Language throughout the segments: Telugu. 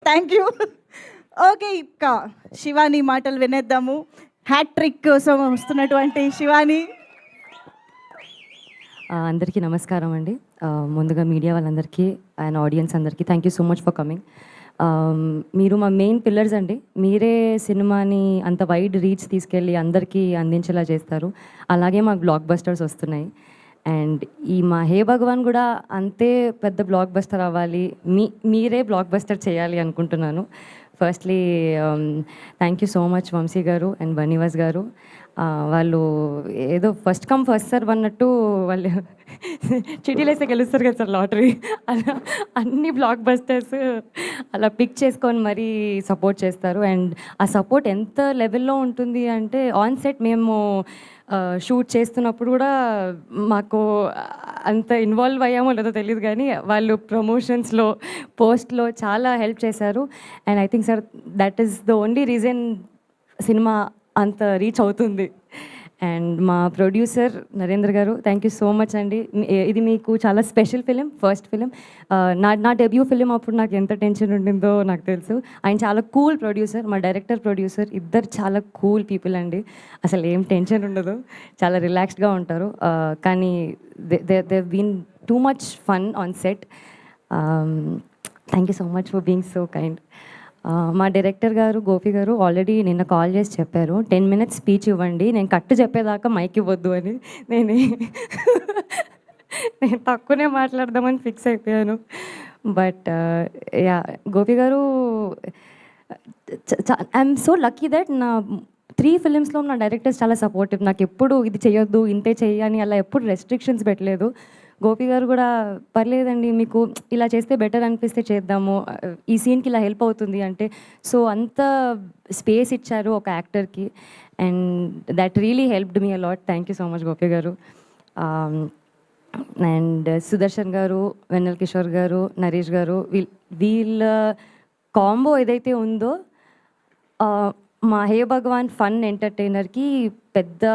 Thank you. ఓకే, ఇంకా శివాని మాటలు వినేద్దాము. హ్యాట్రిక్ కోసం వస్తున్నటువంటి శివాని. అందరికీ నమస్కారం అండి. ముందుగా మీడియా వాళ్ళందరికీ అండ్ ఆడియన్స్ అందరికీ thank you so much for coming. మీరు మా మెయిన్ పిల్లర్స్ అండి. మీరే సినిమాని అంత వైడ్ రీచ్ తీసుకెళ్ళి అందరికీ అందించేలా చేస్తారు. అలాగే మాకు బ్లాక్ బస్టర్స్ వస్తున్నాయి. అండ్ ఈ మా హే భగవాన్ కూడా అంతే పెద్ద బ్లాక్ బస్టర్ అవ్వాలి, మీరే బ్లాక్ బస్టర్ చేయాలి అనుకుంటున్నాను. Firstly thank you so much Vamsi గారు అండ్ బనీవాస్ గారు. వాళ్ళు ఏదో ఫస్ట్ కమ్ ఫస్ట్ సర్వ్ అన్నట్టు వాళ్ళు చిటీలేస్తే గెలుస్తారు కదా సార్ లాటరీ, అలా అన్ని బ్లాక్ బస్టర్స్ అలా పిక్ చేసుకొని మరీ సపోర్ట్ చేస్తారు. అండ్ ఆ సపోర్ట్ ఎంత లెవెల్లో ఉంటుంది అంటే ఆన్ సెట్ మేము షూట్ చేస్తున్నప్పుడు కూడా మాకు అంత ఇన్వాల్వ్ అయ్యామో లేదో తెలియదు, కానీ వాళ్ళు ప్రమోషన్స్లో పోస్ట్లో చాలా హెల్ప్ చేశారు. And I think sir that is the only reason cinema అంత రీచ్ అవుతుంది. అండ్ మా ప్రొడ్యూసర్ నరేంద్ర గారు థ్యాంక్ యూ సో మచ్ అండి. ఇది మీకు చాలా స్పెషల్ ఫిలిం, ఫస్ట్ ఫిలిం. నా డెబ్యూ ఫిలిం అప్పుడు నాకు ఎంత టెన్షన్ ఉండిందో నాకు తెలుసు. ఆయన చాలా కూల్ ప్రొడ్యూసర్, మా డైరెక్టర్ ప్రొడ్యూసర్ ఇద్దరు చాలా కూల్ పీపుల్ అండి. అసలు ఏం టెన్షన్ ఉండదు, చాలా రిలాక్స్డ్గా ఉంటారు. కానీ they been too much fun on set. Thank you so much for being so kind. మా డైరెక్టర్ గారు గోపి గారు ఆల్రెడీ నిన్న కాల్ చేసి చెప్పారు 10 minutes స్పీచ్ ఇవ్వండి, నేను కట్టు చెప్పేదాకా మైక్ ఇవ్వద్దు అని. నేను తక్కువనే మాట్లాడదామని ఫిక్స్ అయిపోయాను. బట్ యా గోపి గారు ఐఎమ్ సో లక్కీ దట్ నా 3 ఫిలిమ్స్లో నా డైరెక్టర్స్ చాలా సపోర్టివ్. నాకు ఎప్పుడు ఇది చేయొద్దు ఇంతే చెయ్యని అలా ఎప్పుడు రెస్ట్రిక్షన్స్ పెట్టలేదు. గోపి గారు కూడా పర్లేదండి, మీకు ఇలా చేస్తే బెటర్ అనిపిస్తే చేద్దాము, ఈ సీన్కి ఇలా హెల్ప్ అవుతుంది అంటే, సో అంత స్పేస్ ఇచ్చారు ఒక యాక్టర్కి. And that really helped me a lot. Thank you so much Gopi గారు. అండ్ సుదర్శన్ గారు, వెన్నెల కిషోర్ గారు, నరేష్ గారు, వీళ్ళ కాంబో ఏదైతే ఉందో మా హే భగవాన్ ఫన్ ఎంటర్టైనర్కి పెద్ద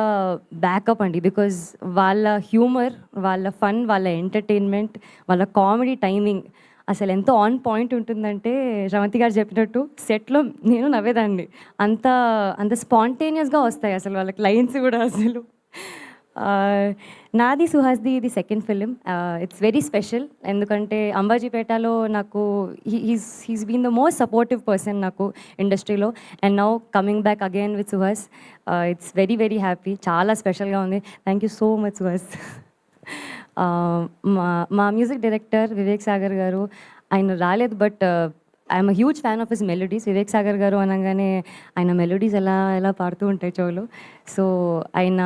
బ్యాకప్ అండి. బికాజ్ వాళ్ళ హ్యూమర్, వాళ్ళ ఫన్, వాళ్ళ ఎంటర్టైన్మెంట్, వాళ్ళ కామెడీ టైమింగ్ అసలు ఎంతో ఆన్ పాయింట్ ఉంటుందంటే శ్రవంతి గారు చెప్పినట్టు సెట్లో నేను నవ్వేదాన్ని. అంత అంత స్పాంటేనియస్గా వస్తాయి అసలు వాళ్ళకి లైన్స్ కూడా. అసలు నాది సుహాస్ది ఇది second film. It's very special ఎందుకంటే అంబాజీపేటలో నాకు he's been the most supportive person నాకు ఇండస్ట్రీలో. And now coming back again with Suhas, it's very very happy. చాలా స్పెషల్గా ఉంది. Thank you so much Suhas. మా మ్యూజిక్ డైరెక్టర్ వివేక్ సాగర్ గారు, ఆయన రాలేదు but I'm a huge fan of his melodies. Vivek Sagar గారు అనగానే ఆయన మెలోడీస్ ఎలా ఎలా పాడుతూ ఉంటాయి చెవులు. సో ఆయన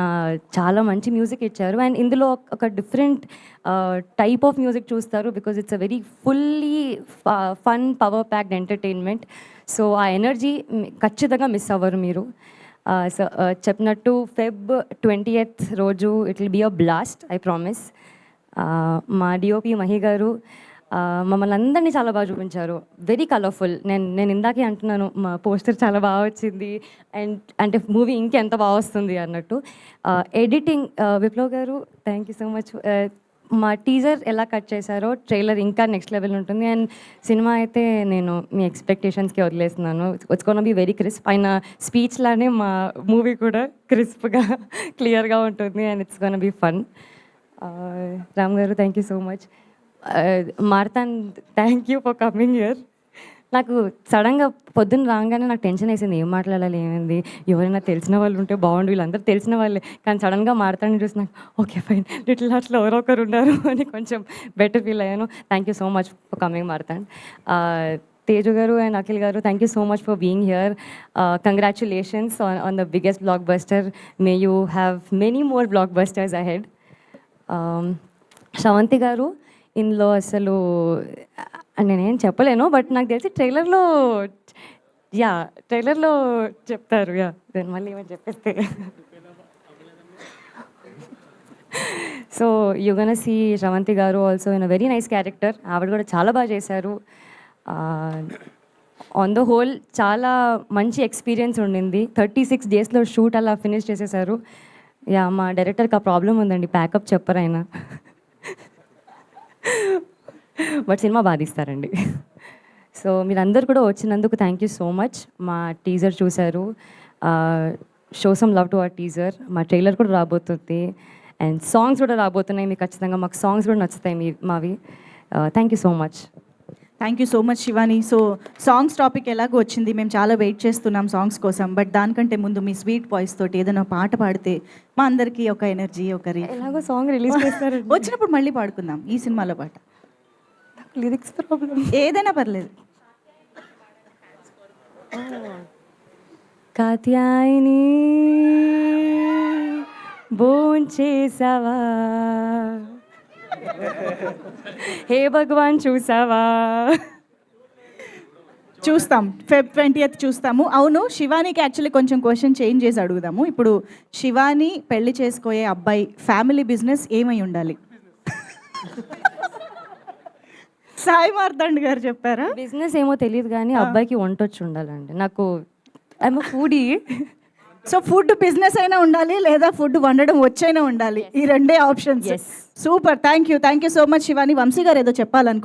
చాలా మంచి మ్యూజిక్ ఇచ్చారు. అండ్ ఇందులో ఒక డిఫరెంట్ టైప్ ఆఫ్ మ్యూజిక్ చూస్తారు because it's a very fully fun power packed entertainment. So ఆ ఎనర్జీ ఖచ్చితంగా మిస్ అవ్వరు మీరు. సో చెప్పినట్టు Feb 20th రోజు it will be a blast, I promise. మా డిఓపి మహి గారు మమ్మల్ని అందరినీ చాలా బాగా చూపించారు. Very colourful. నేను ఇందాకే అంటున్నాను మా పోస్టర్ చాలా బాగా వచ్చింది అండ్ అంటే మూవీ ఇంకెంత బాగా వస్తుంది అన్నట్టు. ఎడిటింగ్ విప్లవ్ గారు థ్యాంక్ యూ సో మచ్. మా టీజర్ ఎలా కట్ చేశారో ట్రైలర్ ఇంకా నెక్స్ట్ లెవెల్ ఉంటుంది. అండ్ సినిమా అయితే నేను మీ ఎక్స్పెక్టేషన్స్కి వదిలేస్తున్నాను. It's gonna be very crisp. ఆయన స్పీచ్ లానే మా మూవీ కూడా క్రిస్ప్గా క్లియర్గా ఉంటుంది and it's gonna be fun. Ram గారు thank you so much. Marthan thank you for coming here. నాకు సడన్గా పొద్దున్న రాగానే నాకు టెన్షన్ వేసింది, ఏం మాట్లాడాలి ఏమైంది, ఎవరైనా తెలిసిన వాళ్ళు ఉంటే బాగుండు, వీళ్ళందరూ తెలిసిన వాళ్ళే. కానీ సడన్గా మార్తాన్ని చూసి నాకు ఓకే ఫైన్ లిటిల్ హార్ట్స్లో ఎవరో ఒకరు ఉన్నారు అని కొంచెం బెటర్ ఫీల్ అయ్యాను. Thank you so much for coming Marthan. Teju గారు అండ్ అఖిల్ గారు thank you so much for being here. Congratulations on the biggest blockbuster. May you have many more blockbusters ahead. Sravanthi గారు ఇందులో అసలు నేనేం చెప్పలేను బట్ నాకు తెలిసి ట్రైలర్లో చెప్తారు. దాని మళ్ళీ ఏమని చెప్పేస్తే so you gonna see Sravanthi గారు also in a very nice character. ఆవిడ కూడా చాలా బాగా చేశారు. ఆన్ ద హోల్ చాలా మంచి ఎక్స్పీరియన్స్ ఉండింది. 36 daysలో షూట్ అలా ఫినిష్ చేసేసారు. మా డైరెక్టర్కి ఆ ప్రాబ్లం ఉందండి, ప్యాకప్ చెప్పరు ఆయన. బట్ సినిమా బాగా తీస్తారండి. సో మీరందరూ కూడా వచ్చినందుకు థ్యాంక్ యూ సో మచ్. మా టీజర్ చూశారు, show some love to our teaser. మా ట్రైలర్ కూడా రాబోతుంది అండ్ సాంగ్స్ కూడా రాబోతున్నాయి. మీకు ఖచ్చితంగా మాకు సాంగ్స్ కూడా నచ్చుతాయి మావి. Thank you so much. Thank you so much Shivani. So songs topic ఎలాగో వచ్చింది, మేము చాలా వెయిట్ చేస్తున్నాం సాంగ్స్ కోసం. బట్ దానికంటే ముందు మీ స్వీట్ వాయిస్ తోటి ఏదైనా పాట పాడితే మా అందరికీ ఒక ఎనర్జీ, ఒక ఎలాగో సాంగ్ రిలీజ్ చేస్తారు, వచ్చినప్పుడు మళ్ళీ పాడుకుందాం ఈ సినిమాలో పాట. Lyrics problem. ఏదైనా పర్లేదు. కాత్యాయిని భోంచేసావా, హే భగవాన్ చూసావా. చూస్తాం, Feb 20th చూస్తాము. అవును, శివానికి యాక్చువల్లీ కొంచెం క్వశ్చన్ చేంజ్ చేసి అడుగుదాము. ఇప్పుడు శివాని పెళ్లి చేసుకోయే అబ్బాయి ఫ్యామిలీ బిజినెస్ ఏమై ఉండాలి? సాయి మార్తాండ్ గారు చెప్పారా? బిజినెస్ ఏమో తెలియదు కానీ అబ్బాయికి వంట వచ్చి ఉండాలండి. నాకు I'm foodie. So food business అయినా ఉండాలి లేదా ఫుడ్ వండడం వచ్చైనా ఉండాలి, ఈ రెండే options. Super, thank you so much Shivani. Vamsi గారు ఏదో చెప్పాలనుకో